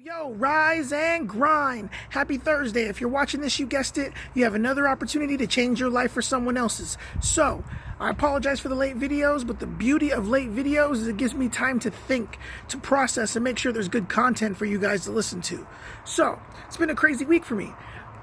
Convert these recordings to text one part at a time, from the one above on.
Yo, rise and grind. Happy Thursday. If you're watching this, you guessed it, you have another opportunity to change your life for someone else's. So, I apologize for the late videos, but the beauty of late videos is it gives me time to think, to process, and make sure there's good content for you guys to listen to. So, it's been a crazy week for me.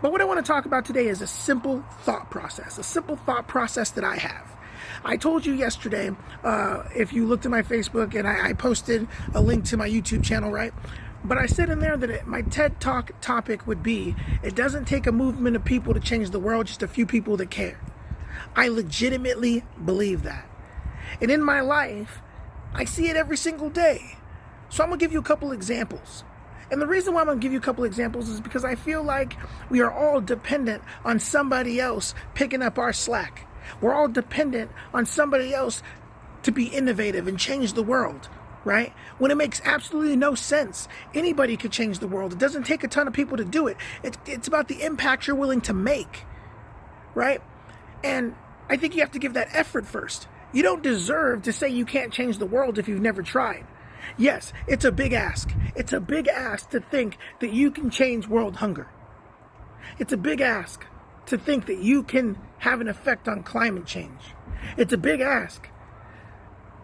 But what I want to talk about today is a simple thought process that I have. I told you yesterday, if you looked at my Facebook, and I posted a link to my YouTube channel, right? But I said in there that my TED Talk topic would be, it doesn't take a movement of people to change the world, just a few people that care. I legitimately believe that. And in my life, I see it every single day. So I'm going to give you a couple examples. And the reason why I'm going to give you a couple examples is because I feel like we are all dependent on somebody else picking up our slack. We're all dependent on somebody else to be innovative and change the world. Right? When it makes absolutely no sense. Anybody could change the world. It doesn't take a ton of people to do it. It's about the impact you're willing to make. Right? And I think you have to give that effort first. You don't deserve to say you can't change the world if you've never tried. Yes, it's a big ask. It's a big ask to think that you can change world hunger. It's a big ask to think that you can have an effect on climate change. It's a big ask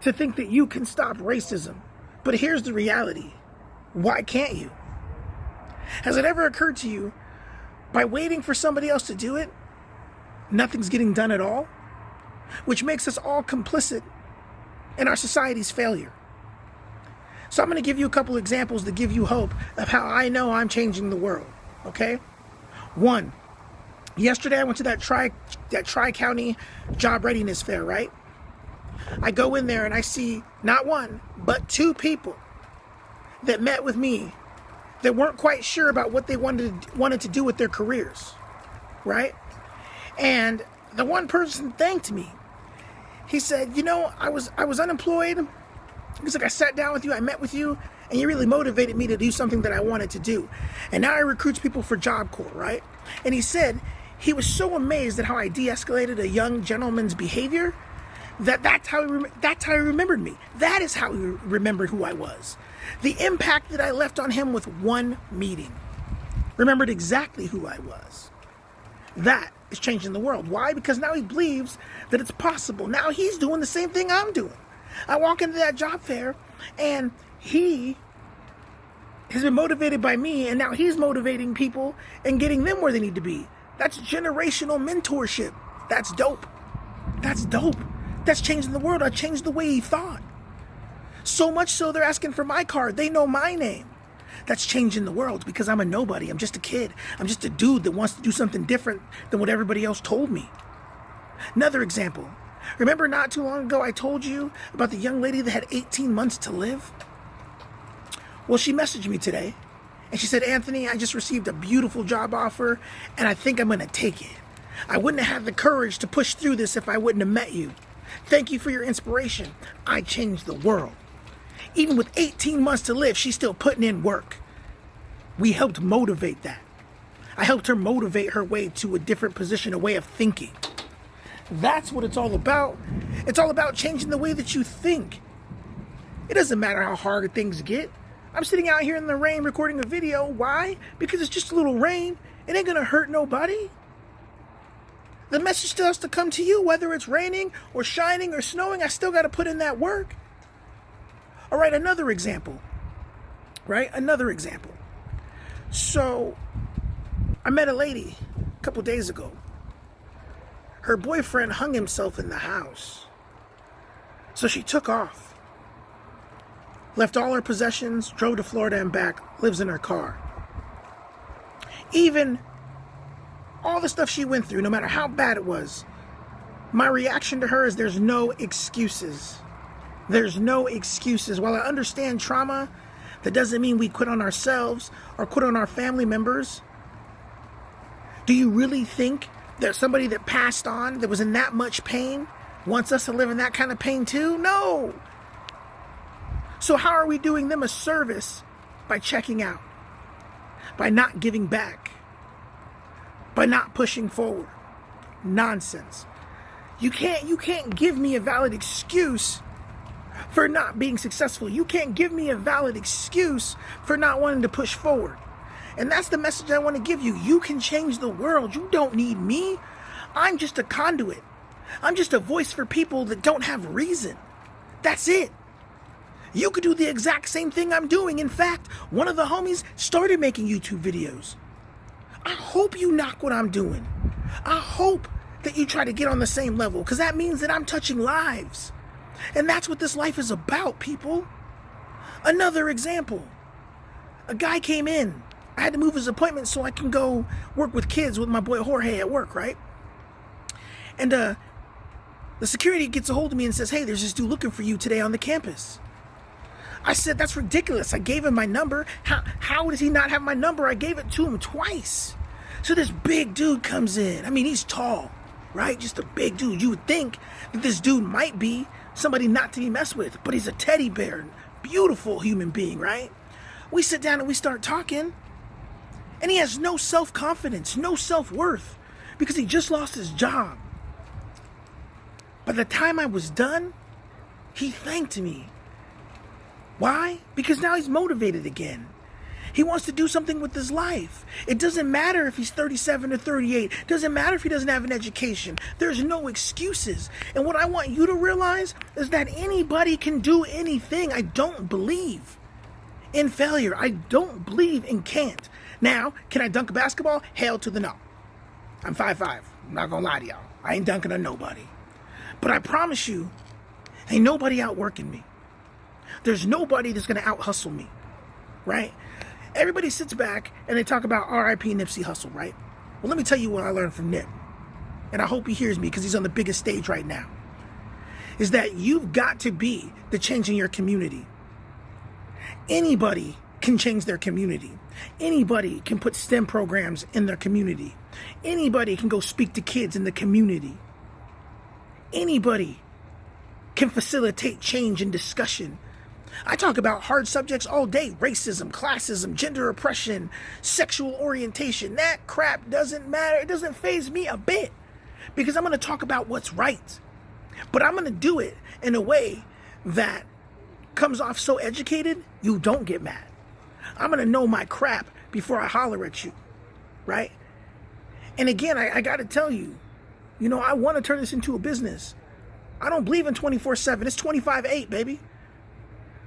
to think that you can stop racism. But here's the reality. Why can't you? Has it ever occurred to you, by waiting for somebody else to do it, nothing's getting done at all? Which makes us all complicit in our society's failure. So I'm going to give you a couple examples to give you hope of how I know I'm changing the world. Okay? One, yesterday I went to that Tri-County Job Readiness Fair, right? I go in there and I see not one, but two people that met with me that weren't quite sure about what they wanted to do with their careers, right? And the one person thanked me. He said, you know, I was unemployed. He's like, I sat down with you, I met with you, and you really motivated me to do something that I wanted to do. And now I recruit people for Job Corps, right? And he said he was so amazed at how I de-escalated a young gentleman's behavior that's how he remembered me. That is how he remembered who I was. The impact that I left on him with one meeting. Remembered exactly who I was. That is changing the world. Why? Because now he believes that it's possible. Now he's doing the same thing I'm doing. I walk into that job fair and he has been motivated by me, and now he's motivating people and getting them where they need to be. That's generational mentorship. That's dope. That's dope. That's changing the world. I changed the way he thought. So much so they're asking for my card. They know my name. That's changing the world because I'm a nobody. I'm just a kid. I'm just a dude that wants to do something different than what everybody else told me. Another example. Remember not too long ago I told you about the young lady that had 18 months to live? Well, she messaged me today and she said, Anthony, I just received a beautiful job offer and I think I'm going to take it. I wouldn't have had the courage to push through this if I wouldn't have met you. Thank you for your inspiration. I changed the world. Even with 18 months to live, she's still putting in work. We helped motivate that. I helped her motivate her way to a different position, a way of thinking. That's what it's all about. It's all about changing the way that you think. It doesn't matter how hard things get. I'm sitting out here in the rain recording a video. Why? Because it's just a little rain. It ain't gonna hurt nobody. The message still has to come to you, whether it's raining or shining or snowing. I still got to put in that work. All right, another example. So, I met a lady a couple days ago. Her boyfriend hung himself in the house. So she took off. Left all her possessions, drove to Florida and back, lives in her car. Even all the stuff she went through, no matter how bad it was, my reaction to her is there's no excuses. There's no excuses. While I understand trauma, that doesn't mean we quit on ourselves or quit on our family members. Do you really think that somebody that passed on, that was in that much pain, wants us to live in that kind of pain too? No. So how are we doing them a service? By checking out, by not giving back, by not pushing forward. Nonsense. You can't give me a valid excuse for not being successful. You can't give me a valid excuse for not wanting to push forward. And that's the message I want to give you. You can change the world. You don't need me. I'm just a conduit. I'm just a voice for people that don't have reason. That's it. You could do the exact same thing I'm doing. In fact, one of the homies started making YouTube videos. I hope you knock what I'm doing. I hope that you try to get on the same level, because that means that I'm touching lives. And that's what this life is about, people. Another example. A guy came in. I had to move his appointment so I can go work with kids with my boy Jorge at work, right? And the security gets a hold of me and says, hey, there's this dude looking for you today on the campus. I said, that's ridiculous. I gave him my number. How does he not have my number? I gave it to him twice. So this big dude comes in. I mean, he's tall, right? Just a big dude. You would think that this dude might be somebody not to be messed with, but he's a teddy bear, beautiful human being, right? We sit down and we start talking, and he has no self-confidence, no self-worth, because he just lost his job. By the time I was done, he thanked me. Why? Because now he's motivated again. He wants to do something with his life. It doesn't matter if he's 37 or 38. It doesn't matter if he doesn't have an education. There's no excuses. And what I want you to realize is that anybody can do anything. I don't believe in failure. I don't believe in can't. Now, can I dunk a basketball? Hell to the no. I'm 5'5". I'm not gonna lie to y'all. I ain't dunking on nobody. But I promise you, ain't nobody outworking me. There's nobody that's gonna out-hustle me, right? Everybody sits back and they talk about R.I.P. Nipsey Hussle, right? Well, let me tell you what I learned from Nip. And I hope he hears me because he's on the biggest stage right now. Is that you've got to be the change in your community. Anybody can change their community. Anybody can put STEM programs in their community. Anybody can go speak to kids in the community. Anybody can facilitate change and discussion. I talk about hard subjects all day. Racism, classism, gender oppression, sexual orientation. That crap doesn't matter. It doesn't faze me a bit, because I'm going to talk about what's right. But I'm going to do it in a way that comes off so educated, you don't get mad. I'm going to know my crap before I holler at you, right? And again, I got to tell you, I want to turn this into a business. I don't believe in 24/7. It's 25/8, baby.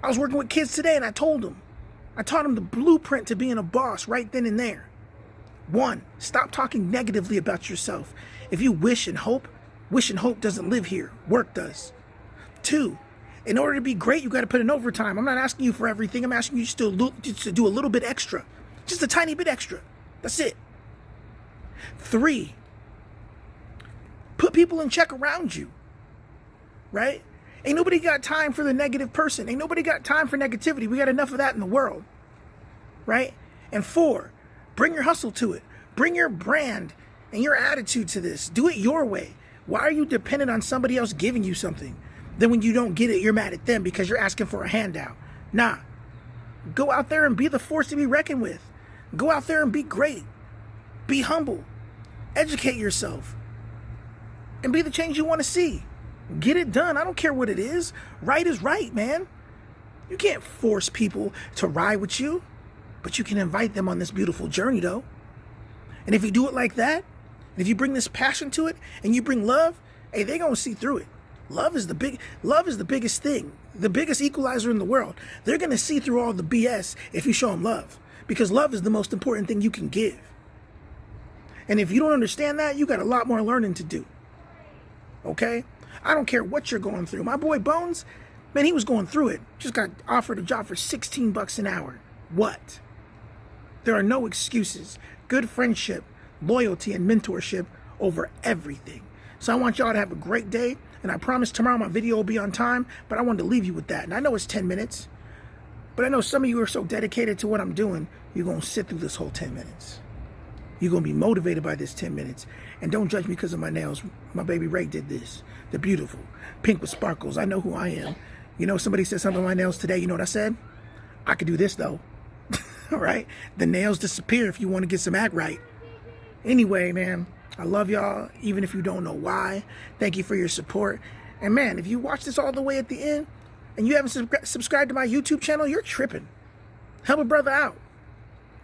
I was working with kids today and I taught them the blueprint to being a boss right then and there. 1, stop talking negatively about yourself. If you wish and hope doesn't live here. Work does. 2, in order to be great, you got to put in overtime. I'm not asking you for everything. I'm asking you just to do a little bit extra. Just a tiny bit extra. That's it. 3, put people in check around you, right? Ain't nobody got time for the negative person. Ain't nobody got time for negativity. We got enough of that in the world, right? And 4, bring your hustle to it. Bring your brand and your attitude to this. Do it your way. Why are you dependent on somebody else giving you something? Then when you don't get it, you're mad at them because you're asking for a handout. Nah. Go out there and be the force to be reckoned with. Go out there and be great. Be humble. Educate yourself. And be the change you want to see. Get it done. I don't care what it is. Right is right, man. You can't force people to ride with you, but you can invite them on this beautiful journey, though. And if you do it like that, and if you bring this passion to it, and you bring love, hey, they're gonna see through it. Love is the biggest thing, the biggest equalizer in the world. They're gonna see through all the BS if you show them love, because love is the most important thing you can give. And if you don't understand that, you got a lot more learning to do. Okay? I don't care what you're going through. My boy Bones, man, he was going through it. Just got offered a job for $16 an hour. What? There are no excuses. Good friendship, loyalty, and mentorship over everything. So I want y'all to have a great day. And I promise tomorrow my video will be on time. But I wanted to leave you with that. And I know it's 10 minutes. But I know some of you are so dedicated to what I'm doing, you're going to sit through this whole 10 minutes. You're going to be motivated by this 10 minutes. And don't judge me because of my nails. My baby Ray did this. They're beautiful. Pink with sparkles. I know who I am. Somebody said something on my nails today. You know what I said? I could do this, though. All right? The nails disappear if you want to get some act right. Anyway, man, I love y'all, even if you don't know why. Thank you for your support. And, man, if you watch this all the way at the end, and you haven't subscribed to my YouTube channel, you're tripping. Help a brother out.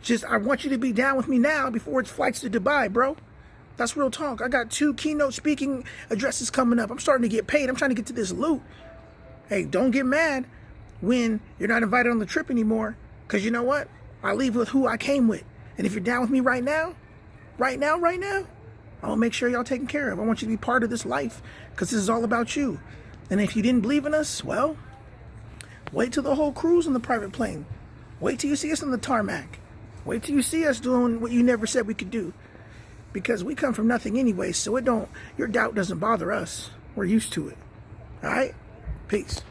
Just, I want you to be down with me now before it's flights to Dubai, bro. That's real talk. I got 2 keynote speaking addresses coming up. I'm starting to get paid. I'm trying to get to this loot. Hey, don't get mad when you're not invited on the trip anymore. Because you know what? I leave with who I came with. And if you're down with me right now, I'll make sure y'all taken care of. I want you to be part of this life because this is all about you. And if you didn't believe in us, well, wait till the whole crew's on the private plane. Wait till you see us on the tarmac. Wait till you see us doing what you never said we could do. Because we come from nothing anyway, so your doubt doesn't bother us. We're used to it. All right? Peace.